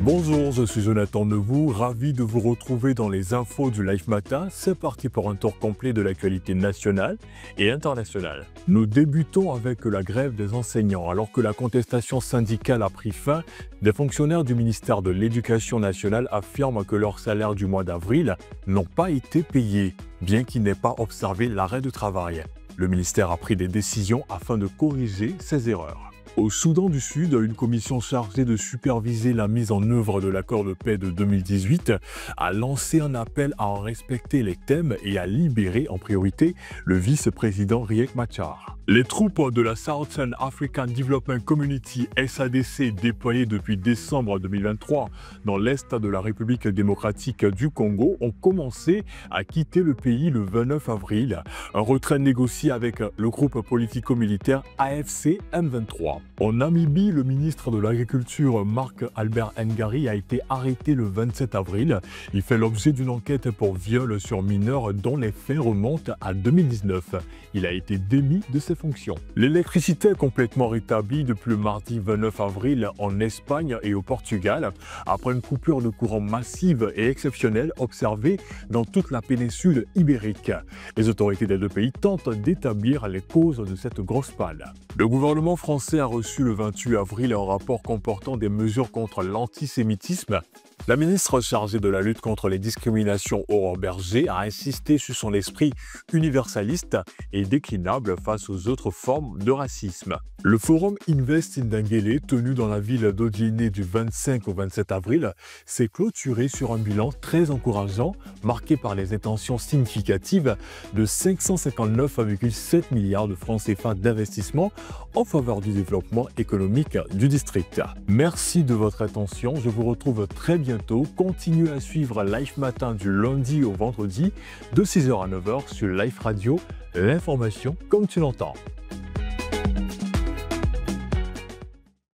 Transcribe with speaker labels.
Speaker 1: Bonjour, je suis Jonathan Nevou, ravi de vous retrouver dans les infos du Live Matin. C'est parti pour un tour complet de l'actualité nationale et internationale. Nous débutons avec la grève des enseignants. Alors que la contestation syndicale a pris fin, des fonctionnaires du ministère de l'Éducation nationale affirment que leurs salaires du mois d'avril n'ont pas été payés, bien qu'ils n'aient pas observé l'arrêt de travail. Le ministère a pris des décisions afin de corriger ces erreurs. Au Soudan du Sud, une commission chargée de superviser la mise en œuvre de l'accord de paix de 2018 a lancé un appel à en respecter les thèmes et à libérer en priorité le vice-président Riek Machar. Les troupes de la Southern African Development Community SADC déployées depuis décembre 2023 dans l'est de la République démocratique du Congo ont commencé à quitter le pays le 29 avril, un retrait négocié avec le groupe politico-militaire AFC M23. En Namibie, le ministre de l'Agriculture Marc Albert Ngari a été arrêté le 27 avril. Il fait l'objet d'une enquête pour viol sur mineur dont les faits remontent à 2019. Il a été démis de ses fonctions. L'électricité est complètement rétablie depuis le mardi 29 avril en Espagne et au Portugal, après une coupure de courant massive et exceptionnelle observée dans toute la péninsule ibérique. Les autorités des deux pays tentent d'établir les causes de cette grosse panne. Le gouvernement français a reçu le 28 avril un rapport comportant des mesures contre l'antisémitisme. La ministre chargée de la lutte contre les discriminations, Aurore Bergé, a insisté sur son esprit universaliste et déclinable face aux autres formes de racisme. Le forum Invest Ndangele, tenu dans la ville d'Odjiné du 25 au 27 avril, s'est clôturé sur un bilan très encourageant, marqué par les intentions significatives de 559,7 milliards de francs CFA d'investissement en faveur du développement économique du district. Merci de votre attention, je vous retrouve très bientôt. Continuez à suivre Live Matin du lundi au vendredi de 6h à 9h sur Live Radio, l'information comme tu l'entends.